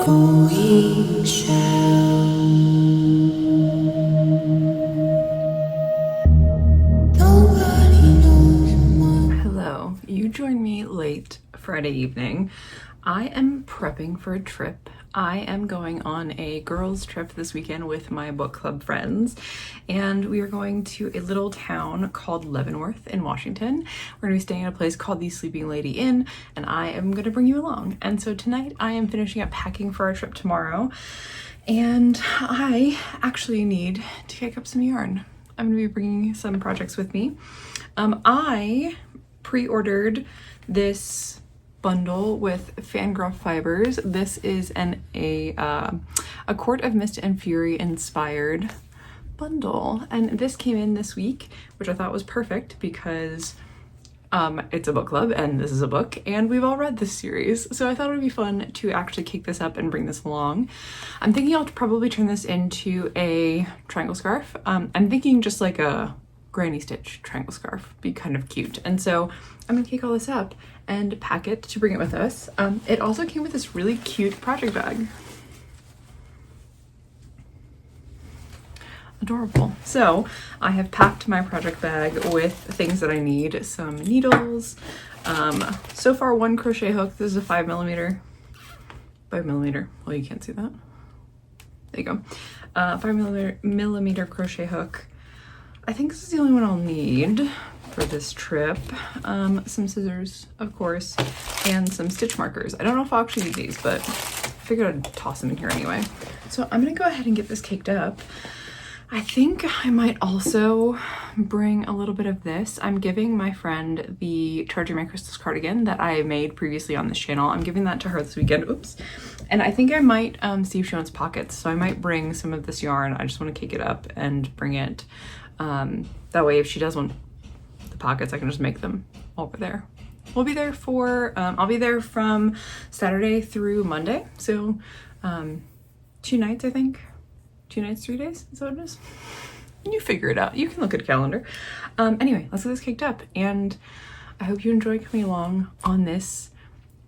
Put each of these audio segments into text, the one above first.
Hello, you joined me late Friday evening. I am prepping for a trip. I am going on a girls' trip this weekend with my book club friends, and we are going to a little town called Leavenworth in Washington. We're going to be staying at a place called the Sleeping Lady Inn, and I am going to bring you along. And so tonight I am finishing up packing for our trip tomorrow, and I actually need to kick up some yarn. I'm going to be bringing some projects with me. I pre-ordered this bundle with Fangirl fibers. This is a Court of Mist and Fury inspired bundle, and this came in this week, which I thought was perfect because it's a book club and this is a book and we've all read this series, so I thought it would be fun to actually kick this up and bring this along. I'm thinking I'll probably turn this into a triangle scarf. I'm thinking just like a granny stitch triangle scarf, be kind of cute. And so I'm gonna kick all this up and pack it to bring it with us. It also came with this really cute project bag. Adorable. So I have packed my project bag with things that I need. Some needles, so far one crochet hook. This is a 5mm. Well, you can't see that. There you go. 5mm crochet hook. I think this is the only one I'll need for this trip. Some scissors, of course, and some stitch markers. I don't know if I'll actually use these, but I figured I'd toss them in here anyway. So I'm gonna go ahead and get this caked up. I think I might also bring a little bit of this. I'm giving my friend the Charging My Crystals cardigan that I made previously on this channel. I'm giving that to her this weekend. Oops. And I think I might see if she wants pockets. So I might bring some of this yarn. I just want to cake it up and bring it. That way if she does want the pockets, I can just make them over there. We'll be there for, I'll be there from Saturday through Monday. So 2 nights, I think. 2 nights, 3 days, is that what it is? You figure it out. You can look at a calendar. Anyway, let's get this caked up, and I hope you enjoy coming along on this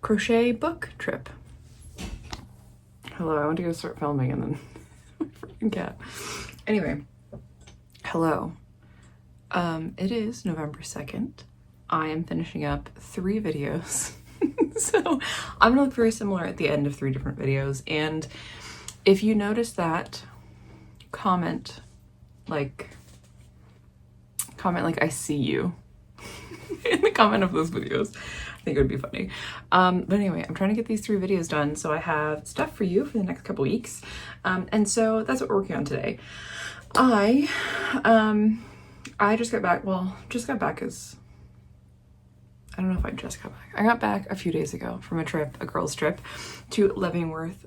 crochet book trip. Hello, I want to go start filming and then my freaking cat. Anyway, hello. It is November 2nd. I am finishing up 3 videos. So I'm gonna look very similar at the end of 3 different videos, and if you notice that, comment like I see you in the comment of those videos. I think it would be funny. But anyway, I'm trying to get these 3 videos done, so I have stuff for you for the next couple weeks. And so that's what we're working on today. I just got back, well, just got back as, I don't know if I just got back. I got back a few days ago from a trip, a girls' trip to Leavenworth,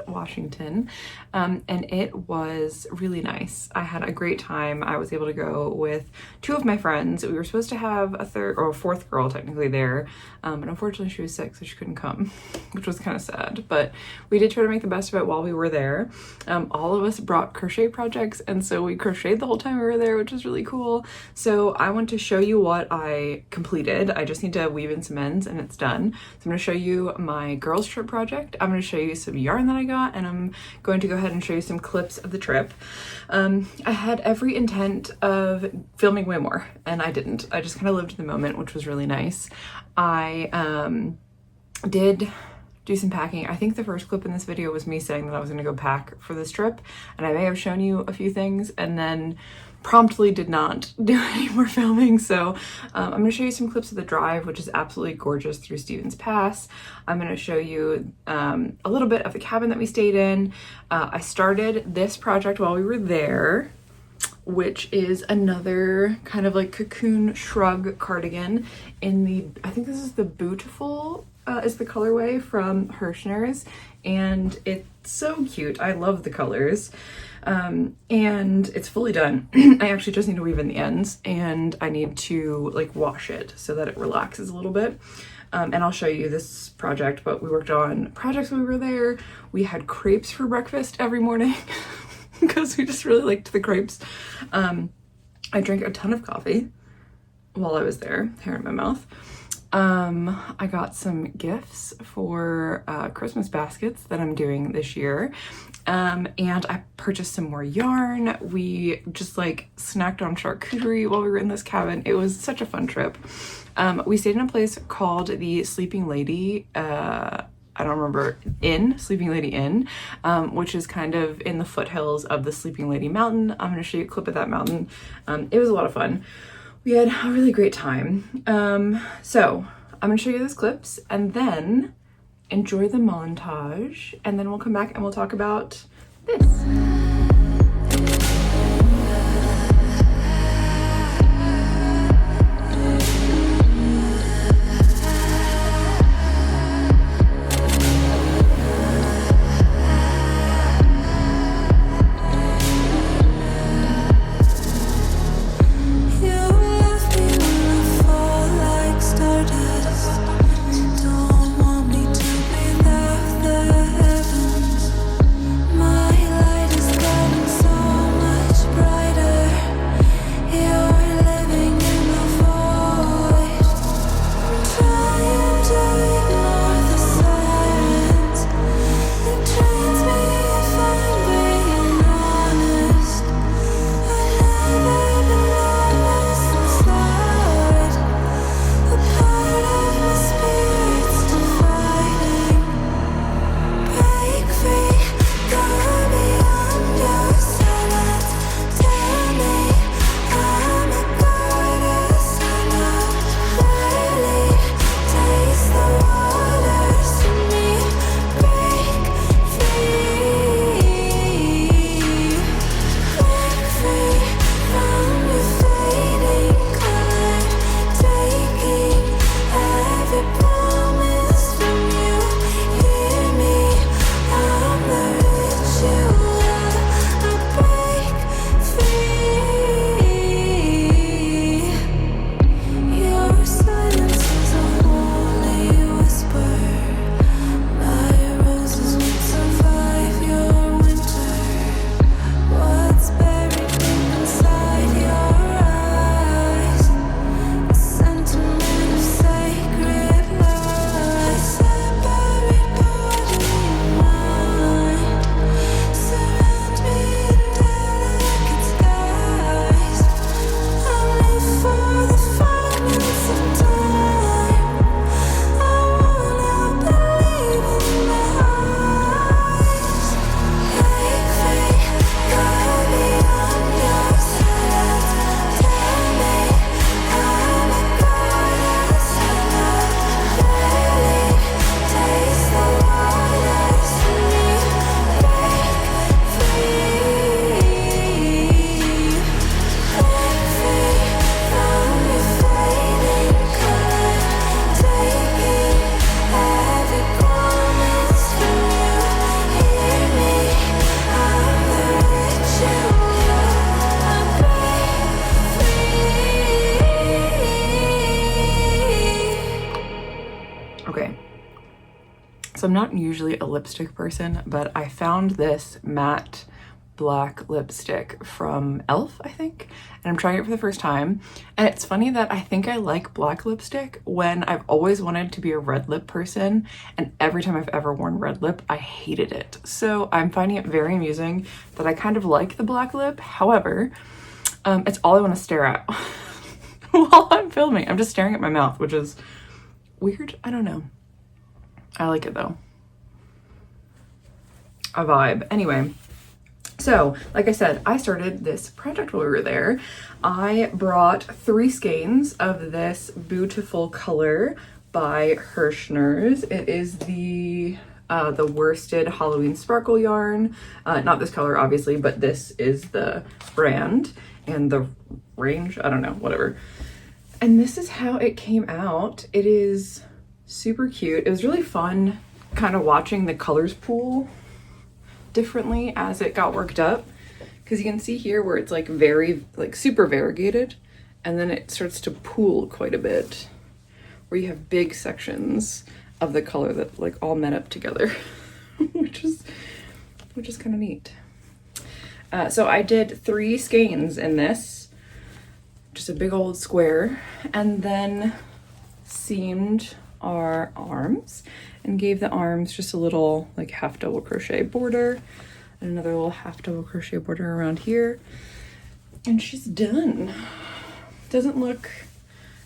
Washington, and it was really nice. I had a great time. I was able to go with 2 of my friends. We were supposed to have a 3rd or a 4th girl technically there, but unfortunately she was sick, so she couldn't come, which was kind of sad, but we did try to make the best of it while we were there. All of us brought crochet projects, and so we crocheted the whole time we were there, which was really cool. So I want to show you what I completed. I just need to weave in some ends and it's done. So I'm going to show you my girls' trip project. I'm going to show you some yarn that I got, and I'm going to go ahead and show you some clips of the trip. I had every intent of filming way more, and I didn't. I just kind of lived in the moment, which was really nice. I did do some packing. I think the first clip in this video was me saying that I was going to go pack for this trip, and I may have shown you a few things and then promptly did not do any more filming. So I'm going to show you some clips of the drive, which is absolutely gorgeous, through Stevens Pass. I'm going to show you a little bit of the cabin that we stayed in. I started this project while we were there, which is another kind of like cocoon shrug cardigan in the, I think this is the Beautiful is the colorway from Hirschner's, and it's so cute. I love the colors. And it's fully done. I actually just need to weave in the ends, and I need to like wash it so that it relaxes a little bit. And I'll show you this project, but we worked on projects when we were there. We had crepes for breakfast every morning because we just really liked the crepes. I drank a ton of coffee while I was there, hair in my mouth. I got some gifts for Christmas baskets that I'm doing this year. And I purchased some more yarn. We just like snacked on charcuterie while we were in this cabin. It was such a fun trip. We stayed in a place called the Sleeping Lady, I don't remember, Sleeping Lady Inn, which is kind of in the foothills of the Sleeping Lady Mountain. I'm gonna show you a clip of that mountain. It was a lot of fun. We had a really great time. So I'm gonna show you those clips and then enjoy the montage, and then we'll come back and we'll talk about this. So I'm not usually a lipstick person, but I found this matte black lipstick from e.l.f., I think, and I'm trying it for the first time. And it's funny that I think I like black lipstick when I've always wanted to be a red lip person, and every time I've ever worn red lip, I hated it. So I'm finding it very amusing that I kind of like the black lip. However, it's all I want to stare at while I'm filming. I'm just staring at my mouth, which is weird. I don't know. I like it though. A vibe. Anyway, so like I said, I started this project while we were there. I brought 3 skeins of this beautiful color by Hirschner's. It is the worsted Halloween sparkle yarn. Not this color, obviously, but this is the brand and the range. I don't know, whatever. And this is how it came out. It is super cute. It was really fun kind of watching the colors pool differently as it got worked up, because you can see here where it's like very like super variegated, and then it starts to pool quite a bit where you have big sections of the color that like all met up together which is kind of neat. So I did 3 skeins in this, just a big old square, and then seamed our arms and gave the arms just a little like half double crochet border and another little half double crochet border around here. And she's done. Doesn't look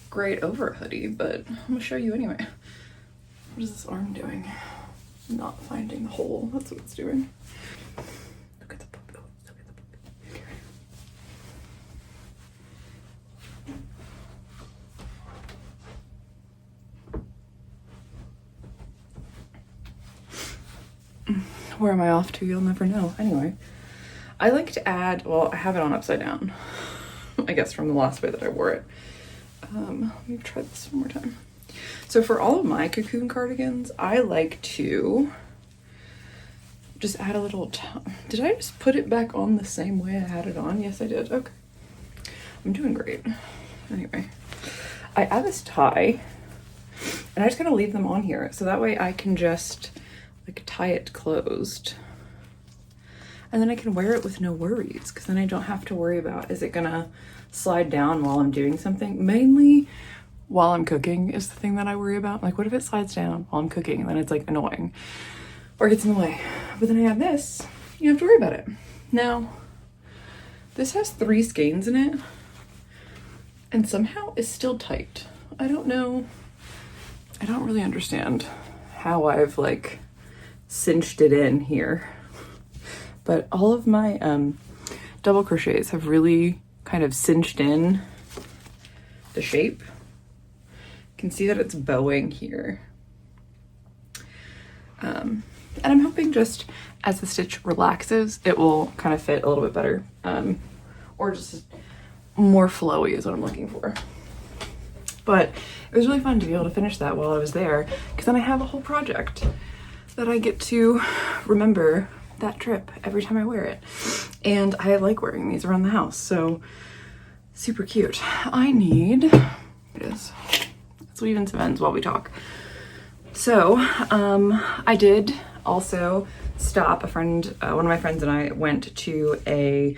great over a hoodie, but I'm gonna show you anyway. What is this arm doing? Not finding the hole. That's what it's doing. Look at the puppy. Look at the puppy. Where am I off to? You'll never know. Anyway, I like to add, well, I have it on upside down, I guess from the last way that I wore it. Let me try this one more time. So for all of my cocoon cardigans, I like to just add a little, did I just put it back on the same way I had it on? Yes, I did. Okay. I'm doing great. Anyway, I add this tie and I just gotta leave them on here. So that way I can just like tie it closed. And then I can wear it with no worries, because then I don't have to worry about, is it gonna slide down while I'm doing something? Mainly while I'm cooking is the thing that I worry about. Like, what if it slides down while I'm cooking and then it's like annoying or gets in the way? But then I have this, you don't have to worry about it. Now, this has 3 skeins in it and somehow it's still tight. I don't know. I don't really understand how I've like cinched it in here. But all of my double crochets have really kind of cinched in the shape. You can see that it's bowing here. And I'm hoping just as the stitch relaxes, it will kind of fit a little bit better. Or just more flowy is what I'm looking for. But it was really fun to be able to finish that while I was there, because then I have a whole project that I get to remember that trip every time I wear it. And I like wearing these around the house, so super cute. I need, it is, let's weave in some ends while we talk. So I did also stop, one of my friends and I went to a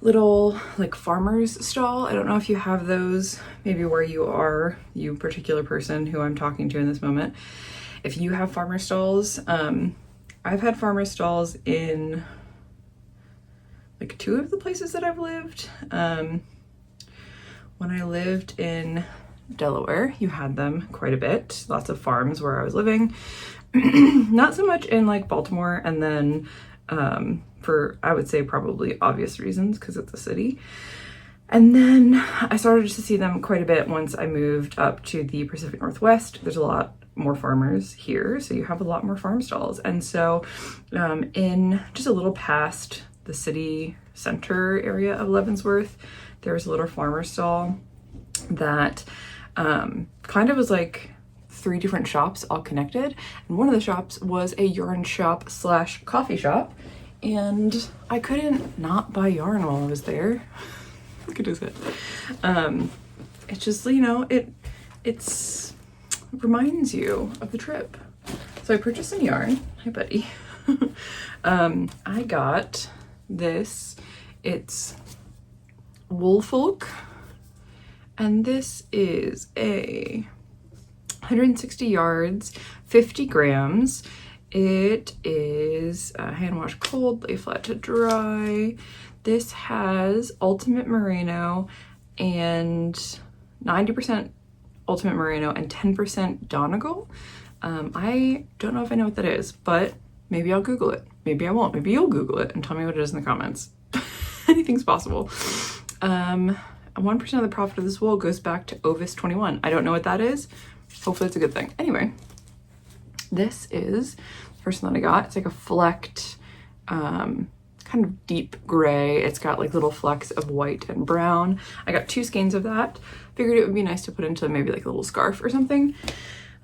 little like farmer's stall. I don't know if you have those, maybe where you are, you particular person who I'm talking to in this moment. If you have farmer stalls, I've had farmer stalls in like 2 of the places that I've lived. When I lived in Delaware, you had them quite a bit. Lots of farms where I was living. Not so much in like Baltimore, and then for, I would say, probably obvious reasons because it's a city. And then I started to see them quite a bit once I moved up to the Pacific Northwest. There's a lot more farmers here, so you have a lot more farm stalls. And so in just a little past the city center area of Leavenworth, there was a little farmer stall that kind of was like 3 different shops all connected, and one of the shops was a yarn shop / coffee shop, and I couldn't not buy yarn while I was there. Look at it. It's just, you know, it's reminds you of the trip. So I purchased some yarn. Hi, buddy. I got this. It's Woolfolk, and this is a 160 yards, 50 grams. It is hand wash cold, lay flat to dry. This has ultimate merino and 90% ultimate merino and 10% Donegal. I don't know if I know what that is, but maybe I'll Google it. Maybe I won't. Maybe you'll Google it and tell me what it is in the comments. Anything's possible. 1% of the profit of this wool goes back to Ovis 21. I don't know what that is. Hopefully it's a good thing. Anyway, this is the first one that I got. It's like a flecked, kind of deep gray. It's got like little flecks of white and brown. I got 2 skeins of that. Figured it would be nice to put into maybe like a little scarf or something.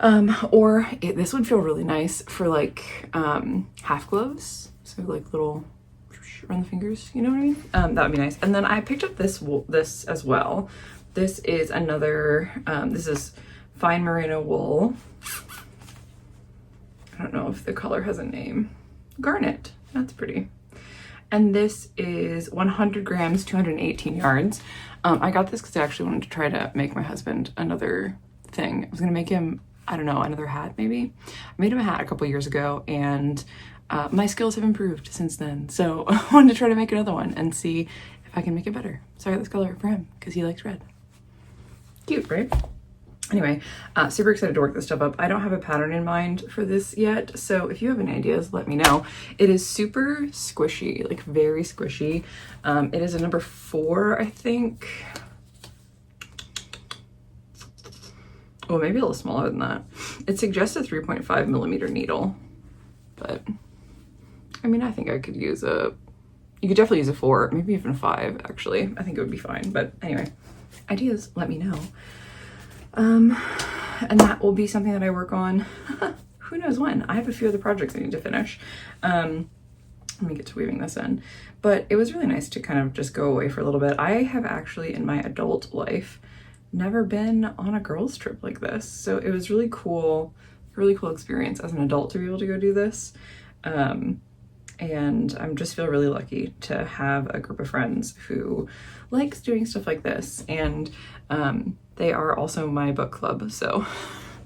This would feel really nice for like half gloves. So like little around the fingers, you know what I mean? That would be nice. And then I picked up this as well. This is another, this is fine merino wool. I don't know if the color has a name. Garnet, that's pretty. And this is 100 grams, 218 yards. I got this because I actually wanted to try to make my husband another thing. I was gonna make him, I don't know, another hat maybe. I made him a hat a couple years ago, and my skills have improved since then. So I wanted to try to make another one and see if I can make it better. So I got this color for him because he likes red. Cute, right? Anyway, super excited to work this stuff up. I don't have a pattern in mind for this yet, so if you have any ideas, let me know. It is super squishy, like very squishy. It is a number 4, I think. Well, maybe a little smaller than that. It suggests a 3.5 millimeter needle, but I mean, I think I could use you could definitely use a 4, maybe even a 5, actually. I think it would be fine, but anyway, ideas, let me know. And that will be something that I work on. Who knows when? I have a few other projects I need to finish. Let me get to weaving this in. But it was really nice to kind of just go away for a little bit. I have actually, in my adult life, never been on a girls' trip like this. So it was really cool experience as an adult to be able to go do this. And I just feel really lucky to have a group of friends who likes doing stuff like this. And they are also my book club, so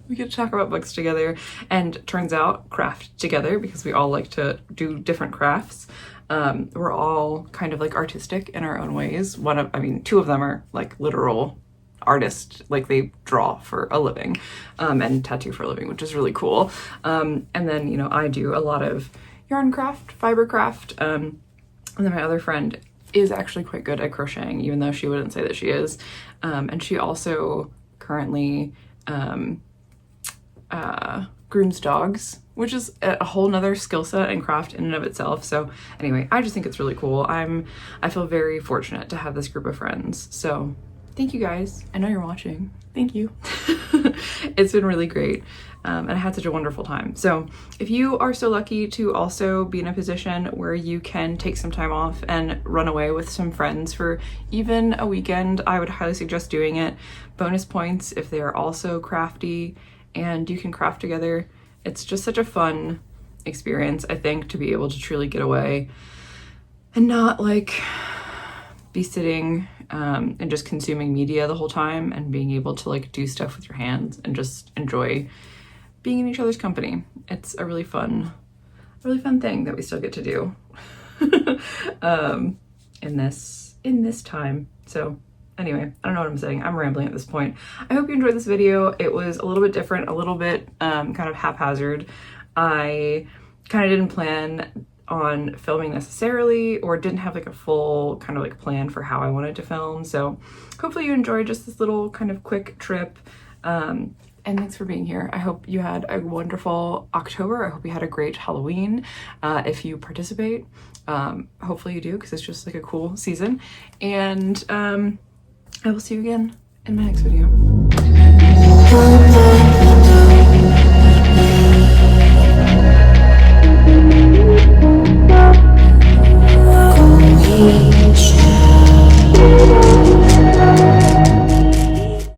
we get to talk about books together, and turns out craft together because we all like to do different crafts. We're all kind of like artistic in our own ways. Two of them are like literal artists, like they draw for a living and tattoo for a living, which is really cool. And then, you know, I do a lot of yarn craft, fiber craft, and then my other friend is actually quite good at crocheting, even though she wouldn't say that she is. And she also currently grooms dogs, which is a whole nother skill set and craft in and of itself. So anyway, I just think it's really cool. I feel very fortunate to have this group of friends. So thank you guys. I know you're watching. Thank you. It's been really great. And I had such a wonderful time. So if you are so lucky to also be in a position where you can take some time off and run away with some friends for even a weekend, I would highly suggest doing it. Bonus points if they are also crafty and you can craft together. It's just such a fun experience, I think, to be able to truly get away and not like be sitting and just consuming media the whole time, and being able to like do stuff with your hands and just enjoy being in each other's company. It's a really fun thing that we still get to do in this time. So anyway, I don't know what I'm saying. I'm rambling at this point. I hope you enjoyed this video. It was a little bit different, a little bit kind of haphazard. I kind of didn't plan on filming necessarily, or didn't have like a full kind of like plan for how I wanted to film. So hopefully you enjoyed just this little kind of quick trip. And thanks for being here. I hope you had a wonderful October. I hope you had a great Halloween. If you participate, hopefully you do, because it's just like a cool season. And I will see you again in my next video.